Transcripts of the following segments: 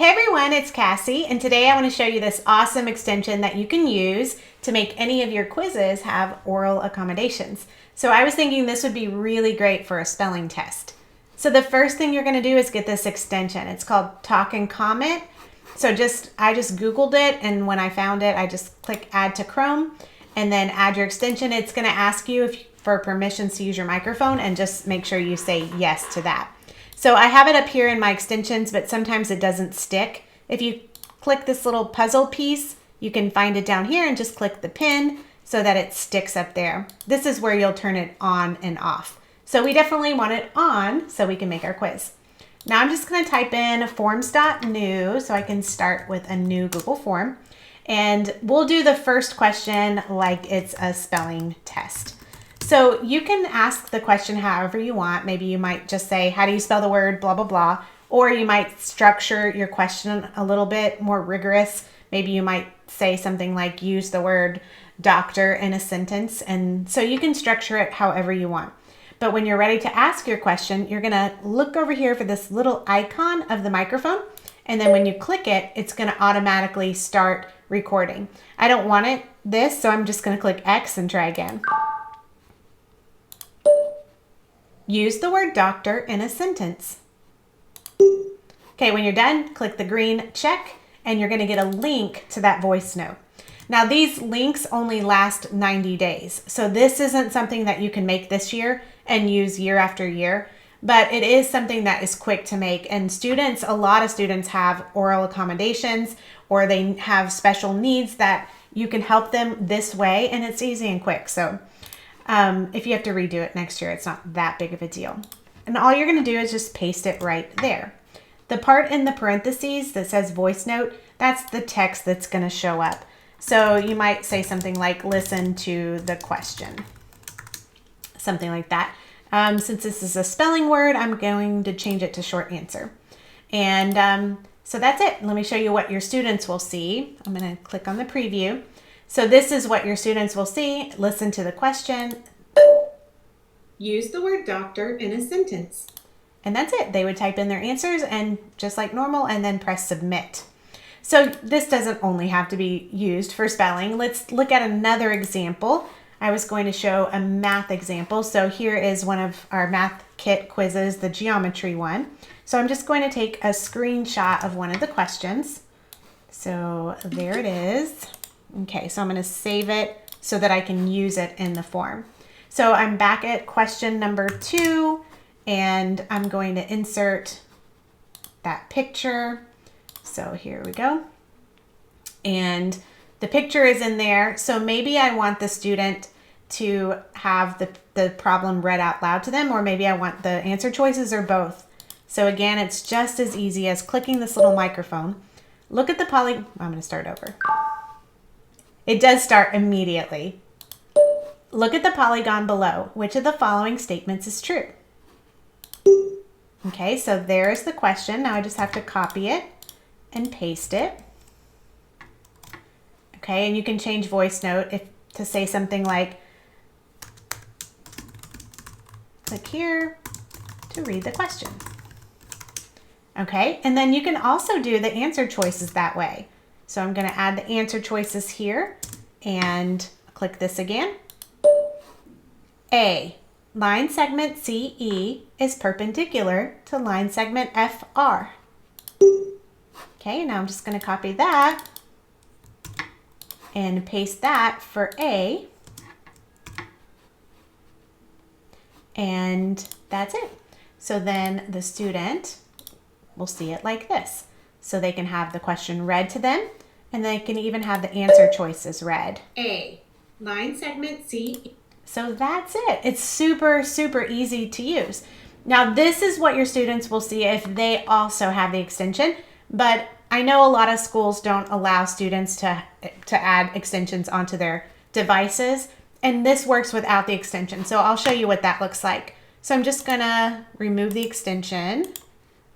Hey everyone, it's Cassie, and today I want to show you this awesome extension that you can use to make any of your quizzes have oral accommodations. So I was thinking this would be really great for a spelling test. So the first thing you're going to do is get this extension. It's called Talk and Comment. So I just Googled it, and when I found it, I just click Add to Chrome and then add your extension. It's going to ask you for permissions to use your microphone, and just make sure you say yes to that. So I have it up here in my extensions, but sometimes it doesn't stick. If you click this little puzzle piece, you can find it down here and just click the pin so that it sticks up there. This is where you'll turn it on and off. So we definitely want it on so we can make our quiz. Now I'm just going to type in forms.new so I can start with a new Google form. And we'll do the first question like it's a spelling test. So you can ask the question however you want. Maybe you might just say, how do you spell the word blah, blah, blah. Or you might structure your question a little bit more rigorous. Maybe you might say something like use the word doctor in a sentence. And so you can structure it however you want. But when you're ready to ask your question, you're going to look over here for this little icon of the microphone. And then when you click it, it's going to automatically start recording. I don't want this, so I'm just going to click X and try again. Use the word doctor in a sentence. Okay, when you're done, click the green check and you're going to get a link to that voice note. Now these links only last 90 days. So this isn't something that you can make this year and use year after year, but it is something that is quick to make. And a lot of students have oral accommodations, or they have special needs that you can help them this way, and it's easy and quick. So if you have to redo it next year, it's not that big of a deal. And all you're going to do is just paste it right there. The part in the parentheses that says voice note, that's the text that's going to show up. So you might say something like, listen to the question. Something like that. Since this is a spelling word, I'm going to change it to short answer. And so that's it. Let me show you what your students will see. I'm going to click on the preview. So this is what your students will see. Listen to the question. Use the word doctor in a sentence. And that's it. They would type in their answers and just like normal, and then press submit. So this doesn't only have to be used for spelling. Let's look at another example. I was going to show a math example. So here is one of our math kit quizzes, the geometry one. So I'm just going to take a screenshot of one of the questions. So there it is. Okay, so I'm going to save it so that I can use it in the form. So I'm back at question number 2, and I'm going to insert that picture. So here we go. And the picture is in there. So maybe I want the student to have the problem read out loud to them, or maybe I want the answer choices, or both. So again, it's just as easy as clicking this little microphone. Look at the I'm going to start over. It does start immediately. Look at the polygon below. Which of the following statements is true? Okay, so there's the question. Now I just have to copy it and paste it. Okay, and you can change voice note to say something like, click here to read the question. Okay, and then you can also do the answer choices that way. So I'm going to add the answer choices here and click this again. A, line segment CE is perpendicular to line segment FR. Okay, now I'm just going to copy that and paste that for A. And that's it. So then the student will see it like this. So they can have the question read to them, and they can even have the answer choices read. A, line segment C. So that's it. It's super, super easy to use. Now this is what your students will see if they also have the extension, but I know a lot of schools don't allow students to add extensions onto their devices, and this works without the extension. So I'll show you what that looks like. So I'm just gonna remove the extension.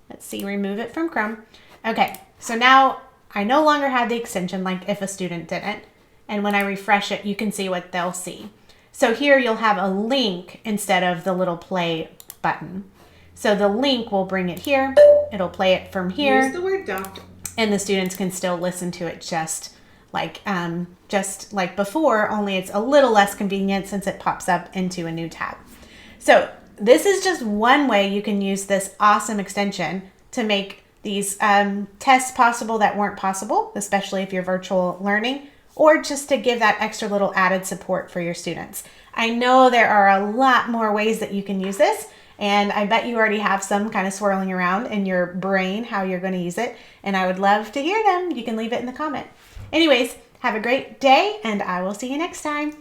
Let's see, remove it from Chrome. Okay, so now I no longer have the extension like if a student didn't. And when I refresh it, you can see what they'll see. So here you'll have a link instead of the little play button. So the link will bring it here. It'll play it from here. Use the word doctor. and the students can still listen to it just like before, only it's a little less convenient since it pops up into a new tab. So this is just one way you can use this awesome extension to make these tests possible that weren't possible, especially if you're virtual learning, or just to give that extra little added support for your students. I know there are a lot more ways that you can use this, and I bet you already have some kind of swirling around in your brain how you're going to use it, and I would love to hear them. You can leave it in the comment. Anyways, have a great day, and I will see you next time.